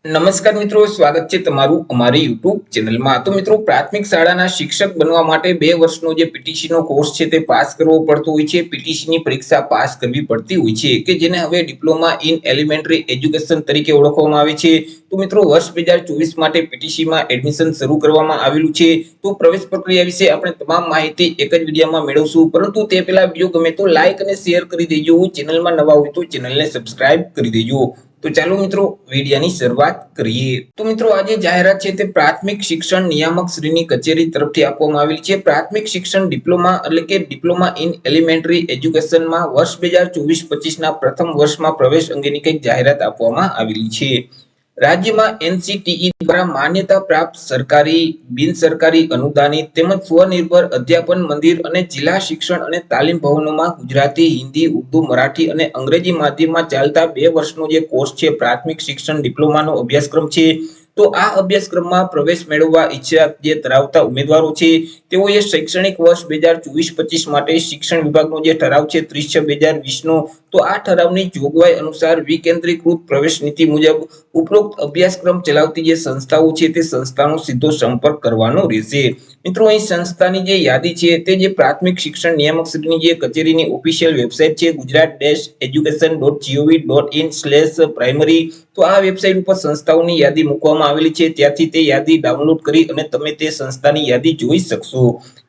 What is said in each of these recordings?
નમસ્કાર મિત્રો, સ્વાગત છે તમારું અમારી યુટ્યુબ ચેનલમાં। તો મિત્રો, પ્રાથમિક શાળાના શિક્ષક બનવા માટે 2 વર્ષનો જે પીટીસી નો કોર્સ છે તે પાસ કરવો પડતો હોય છે। પીટીસી ની પરીક્ષા પાસ કરવી પડતી હોય છે કે જેને હવે ડિપ્લોમા ઇન એલિમેન્ટરી એજ્યુકેશન તરીકે ઓળખવામાં આવે છે। તો મિત્રો, વર્ષ 2024 માટે પીટીસી માં એડમિશન શરૂ કરવામાં આવેલું છે। તો પ્રવેશ પ્રક્રિયા વિશે આપણે તમામ માહિતી એક જ વિડીયોમાં મેળવશું, પરંતુ તે પહેલા વિડીયો ગમે તો લાઈક અને શેર કરી દેજો। ચેનલમાં નવા હોય તો ચેનલને સબસ્ક્રાઇબ કરી દેજો। તો ચાલો મિત્રો, વિડીયોની શરૂઆત કરીએ। તો મિત્રો, આજે જાહેરાત છે તે પ્રાથમિક શિક્ષણ નિયામક શ્રીની કચેરી તરફથી આપવામાં આવેલી છે। પ્રાથમિક શિક્ષણ ડિપ્લોમા એટલે કે ડિપ્લોમા ઇન એલિમેન્ટરી એજ્યુકેશનમાં વર્ષ 2024-25 ના પ્રથમ વર્ષમાં પ્રવેશ અંગેની કંઈક જાહેરાત આપવામાં આવેલી છે। રાજ્યમાં એનસીટીઈ દ્વારા માન્યતા પ્રાપ્ત સરકારી, બિન સરકારી, અનુદાનિત તેમજ સ્વનિર્ભર અધ્યાપન મંદિર અને જિલ્લા શિક્ષણ અને તાલીમ ભવનોમાં ગુજરાતી, હિન્દી, ઉર્દુ, મરાઠી અને અંગ્રેજી માધ્યમમાં ચાલતા 2 વર્ષનો જે કોર્સ છે પ્રાથમિક શિક્ષણ ડિપ્લોમાનો અભ્યાસક્રમ છે। તો આ અભ્યાસક્રમમાં પ્રવેશ મેળવવા ઈચ્છા જે ધરાવતા ઉમેદવારો છે તેઓએ શૈક્ષણિક વર્ષ 2024-25 માટે શિક્ષણ વિભાગનો જે ઠરાવ છે 30/6/2020 નો, તો આ ઠરાવની જોગવાઈ અનુસાર વિકેન્દ્રીકૃત પ્રવેશ નીતિ મુજબ ઉપરોક્ત અભ્યાસક્રમ ચલાવતી જે સંસ્થાઓ છે તે સંસ્થાનો સીધો સંપર્ક કરવાનો રહેશે। મિત્રો, અહીં સંસ્થાની જે યાદી છે તે જે પ્રાથમિક શિક્ષણ નિયામક શ્રીની જે કચેરીની ઓફિશિયલ વેબસાઇટ છે gujarat-education.in/primary, તો આ વેબસાઇટ ઉપર સંસ્થાઓની યાદી મૂકવામાં આવેલી છે। ત્યાંથી તે યાદી ડાઉનલોડ કરી અને તમે તે સંસ્થાની યાદી જોઈ શકશો।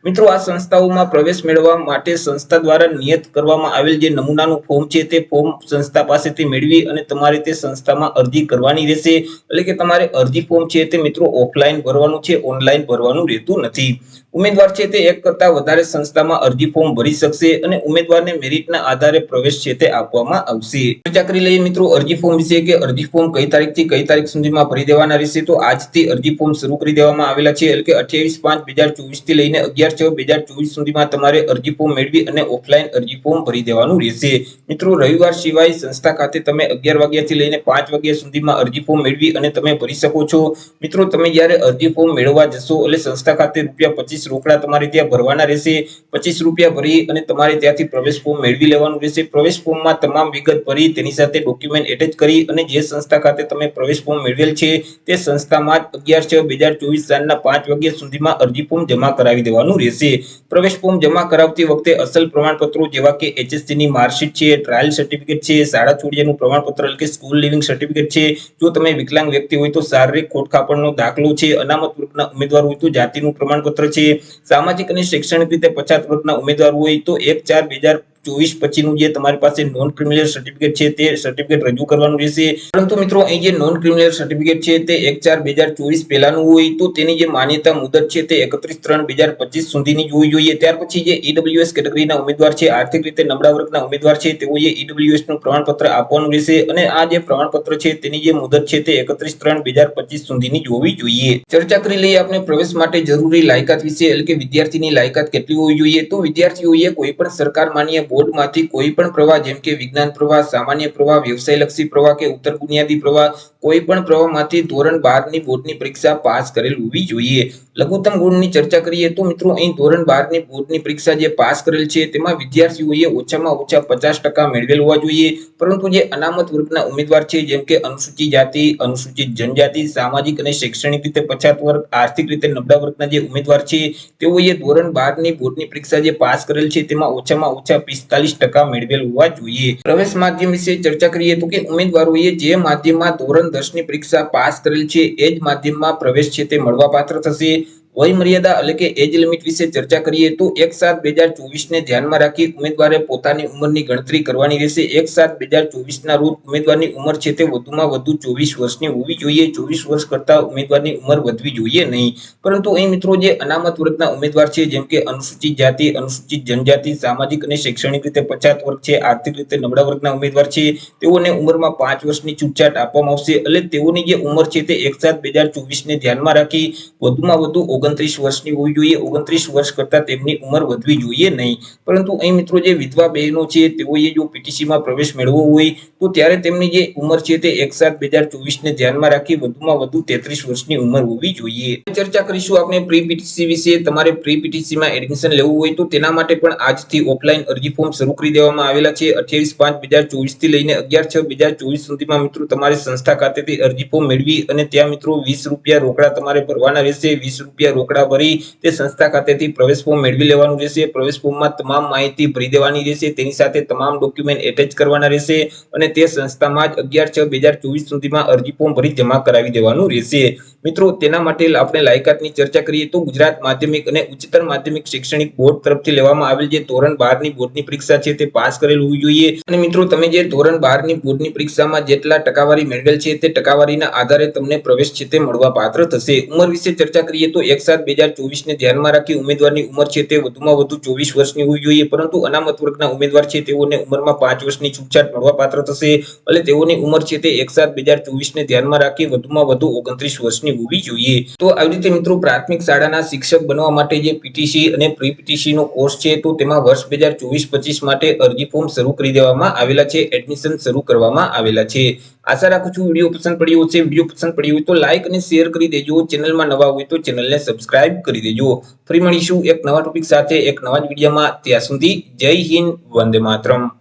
મિત્રો, આ સંસ્થાઓમાં પ્રવેશ મેળવવા માટે સંસ્થા દ્વારા નિયત કરવામાં આવેલ જે નમૂનાનું ફોર્મ છે તે ફોર્મ સંસ્થા પાસેથી મેળવી અને તમારે તે સંસ્થામાં અરજી કરવાની રહેશે। એટલે કે તમારે અરજી ફોર્મ છે તે મિત્રો ઓફલાઈન ભરવાનું છે, ઓનલાઈન ભરવાનું રહેતું નથી। ઉમેદવાર છે તે એક કરતા વધારે સંસ્થામાં અરજી ફોર્મ ભરી શકશે અને ઉમેદવારને મેરિટના આધારે પ્રવેશ છે તે આપવામાં આવશે। ચર્ચા કરી લઈએ મિત્રો અરજી ફોર્મ વિશે કે અરજી ફોર્મ કઈ તારીખથી કઈ તારીખ સુધીમાં ભરી દેવાના રહેશે। તો આજથી અરજી ફોર્મ શરૂ કરી દેવામાં આવેલા છે, એટલે કે 28/5/2024 થી લઈને 11/6/2024 સુધીમાં તમારે અરજી ફોર્મ મેળવી અને ઓફલાઈન અરજી ફોર્મ ભરી દેવાનું રહેશે। મિત્રો, રવિવાર સિવાય સંસ્થા ખાતે તમે 11 વાગ્યાથી લઈને 5 વાગ્યા સુધીમાં અરજી ફોર્મ મેળવી અને તમે ભરી શકો છો। મિત્રો, તમે જ્યારે અરજી ફોર્મ મેળવવા જશો એટલે સંસ્થા ખાતે ₹25 રોકડા તમારે ત્યાં ભરવાના રહેશે। ₹25 ભરી અને તમારે ત્યાંથી પ્રવેશ ફોર્મ મેળવી લેવાનું રહેશે। પ્રવેશ ફોર્મમાં તમામ વિગત ભરી તેની સાથે ડોક્યુમેન્ટ એટેચ કરી અને જે સંસ્થા ખાતે તમે પ્રવેશ ફોર્મ મેળવેલ છે તે સંસ્થામાં 11/6/2024 સાંજના 5 વાગ્યા સુધીમાં અરજી ફોર્મ જમા કરાવી દેવાનું રહેશે। પ્રવેશ ફોર્મ જમા કરાવતી વખતે અસલ પ્રમાણપત્રો જેવા કે HSC ની માર્કશીટ છે, ટ્રાયલ સર્ટિફિકેટ છે, શાળા છોડ્યાનું પ્રમાણપત્ર એટલે કે સ્કૂલ લિવિંગ સર્ટિફિકેટ છે, જો તમે વિકલાંગ વ્યક્તિ હોય તો શારીરિક ખોડખાપણનો દાખલો છે, અનામત વર્ગના ઉમેદવાર હોય તો જાતિનું પ્રમાણપત્ર છે, સામાજિક અને શૈક્ષણિક રીતે પછાત વર્ગના ઉમેદવાર હોય તો 1/4/2024 પછીનું જે તમારી પાસે નોન ક્રિમિનલ સર્ટિફિકેટ છે તે સર્ટિફિકેટ રજૂ કરવાનું રહેશે। પરંતુ મિત્રો, અહીં જે નોન ક્રિમિનલ સર્ટિફિકેટ છે તે 1/4/2024 પહેલાનું હોય તો તેની જે માન્યતા મુદત છે તે 31/3/2025 સુધીની હોવી જોઈએ। ત્યાર પછી જે ઈડબ્લ્યુએસ કેટેગરીના ઉમેદવાર છે, આર્થિક રીતે નબળા વર્ગના ઉમેદવાર છે, તેઓએ ઈડબ્લ્યુએસ નું પ્રમાણપત્ર આપવાનું રહેશે અને આ જે પ્રમાણપત્ર છે તેની જે મુદત છે તે 31/3/2025 સુધીની હોવી જોઈએ। ચર્ચા કરી લઈએ આપણે પ્રવેશ માટે જરૂરી લાયકાત વિશે, એટલે કે વિદ્યાર્થીની લાયકાત કેટલી હોવી જોઈએ। તો વિદ્યાર્થીઓએ કોઈ પણ સરકાર માન્ય બોર્ડમાંથી કોઈ પણ પ્રવાહ જેમ કે વિજ્ઞાન પ્રવાહ, સામાન્ય પ્રવાહ, વ્યવસાયલક્ષી પ્રવાહ કે ઉત્તર બુનિયાદી પ્રવાહ, કોઈ પણ પ્રવાહમાંથી ધોરણ 12 ની બોર્ડની પરીક્ષા પાસ કરેલ હોવી જોઈએ। લઘુત્તમ ગુણની ચર્ચા કરીએ તો મિત્રો, અહીં ધોરણ 12 ની બોર્ડની પરીક્ષા જે પાસ કરેલ છે તેમાં વિદ્યાર્થીઓએ ઓછામાં ઓછા 50% મેળવેલ હોવા જોઈએ। પરંતુ જે અનામત વર્ગના ઉમેદવાર છે જેમ કે અનુસૂચિત જાતિ, અનુસૂચિત જનજાતિ, સામાજિક અને શૈક્ષણિક રીતે પછાત વર્ગ, આર્થિક રીતે નબળા વર્ગના જે ઉમેદવાર છે તેઓએ ધોરણ 12 ની બોર્ડની પરીક્ષા જે પાસ કરેલ છે તેમાં ઓછામાં ઓછા 45% મેળવેલ હોવા જોઈએ। પ્રવેશ માધ્યમ વિશે ચર્ચા કરીએ તો કે ઉમેદવારોએ જે માધ્યમમાં ધોરણ 10 ની પરીક્ષા પાસ કરેલ છે એ જ માધ્યમમાં પ્રવેશ છે તે મળવાપાત્ર થશે। વય મર્યાદા એટલે કે એજ લિમિટ વિશે ચર્ચા કરીએ તો 1/7/2024 ને ધ્યાનમાં રાખી ઉમેદવારે પોતાની ઉંમરની ગણતરી કરવાની રહેશે। 1/7/2024 ના રોજ ઉમેદવારની ઉંમર છે તે વધુમાં વધુ 24 વર્ષની હોવી જોઈએ। 24 વર્ષ કરતા ઉમેદવારની ઉંમર વધવી જોઈએ નહીં। પરંતુ અહીં મિત્રો, જે અનામત વર્ગના ઉમેદવાર છે જેમ કે અનુસૂચિત જાતિ, અનુસૂચિત જનજાતિ, સામાજિક અને શૈક્ષણિક રીતે પછાત વર્ગ છે, આર્થિક રીતે નબળા વર્ગના ઉમેદવાર છે, તેઓને ઉંમરમાં 5 વર્ષની છૂટછાટ આપવામાં આવશે। એટલે તેઓની જે ઉંમર છે તે 1/7/2024 ને ધ્યાનમાં રાખી વધુમાં વધુ 29 વર્ષની હોવી જોઈએ, 29 વર્ષ કરતા તેમની ઉંમર વધવી જોઈએ નહીં. પરંતુ અહીં મિત્રો જે વિધવા બહેનો છે તેઓએ જો પીટીસીમાં પ્રવેશ મેળવવો હોય તો ત્યારે તેમની જે ઉંમર છે તે 1/7/2024 ને ધ્યાનમાં રાખી વધુમાં વધુ 33 વર્ષની ઉંમર હોવી જોઈએ. ચર્ચા કરીશું આપણે પ્રી પીટીસી વિશે. તમારે પ્રી પીટીસીમાં એડમિશન લેવું હોય તો તેના માટે પણ આજથી ઓફલાઈન અરજી ફોર્મ શરૂ કરી દેવામાં આવેલા છે. 28/5/2024 થી લઈને 11/6/2024 સુધીમાં મિત્રો તમારે સંસ્થા ખાતેથી અરજી ફોર્મ મેળવી અને ત્યાં મિત્રો 20 રૂપિયા રોકડા તમારે ભરવાના રહેશે. 20 રૂપિયા રોકડા ભરી તે સંસ્થા ખાતેથી પ્રવેશ ફોર્મ મેળવી લેવાનું રહેશે. પ્રવેશ ફોર્મમાં તમામ માહિતી ભરી દેવાની રહેશે, તેની સાથે તમામ ડોક્યુમેન્ટ એટેચ કરવાના રહેશે અને તે સંસ્થામાં જ 11/6/2024 સુધીમાં અરજી ફોર્મ ભરી જમા કરાવી દેવાનું રહેશે. મિત્રો તેના માટે આપણે લાયકાતની ચર્ચા કરીએ તો ગુજરાત માધ્યમિક અને ઉચ્ચતર માધ્યમિક શૈક્ષણિક બોર્ડ તરફથી લેવામાં આવેલ જે ધોરણ 12 ની બોર્ડની પરીક્ષા છે તે પાસ કરેલ હોવી જોઈએ. અને મિત્રો તમે જે ધોરણ 12 ની બોર્ડની પરીક્ષામાં જેટલા ટકાવારી મેળવેલ છે તે ટકાવારીના આધારે તમને પ્રવેશ છે તે મળવા પાત્ર થશે. ઉંમર વિશે ચર્ચા કરીએ તો 1/7/2024 ને ધ્યાનમાં રાખી ઉમેદવારની ઉંમર છે તે વધુમાં વધુ 24 વર્ષની હોવી જોઈએ, પરંતુ અનામત વર્ગના ઉમેદવાર છે તેઓને ઉંમરમાં 5 વર્ષની છૂટછાટ મળવા પાત્ર થશે. એટલે તેઓની ઉંમર છે તે 1/7/2024 ને ધ્યાનમાં રાખી વધુમાં વધુ 29 વર્ષની હોવી જોઈએ. તો આવી રીતે મિત્રો પ્રાથમિક શાળાના શિક્ષક બનવા માટે જે પીટીસી અને પ્રી પીટીસી નો કોર્સ છે તો તેમાં વર્ષ 2024-25 માટે અરજી ફોર્મ શરૂ કરી દેવામાં આવેલા છે, એડમિશન શરૂ કરવામાં આવેલા છે. આશા રાખું છું વિડીયો પસંદ પડ્યો હશે. વિડીયો પસંદ પડ્યો હોય તો લાઈક અને શેર કરી દેજો. ચેનલમાં નવા હોય તો ચેનલને સબસ્ક્રાઇબ કરી દેજો. ફરી મળીશું એક નવા ટોપિક સાથે એક નવા જ વિડીયોમાં. ત્યાં સુધી જય હિન્દ, વંદે માતરમ.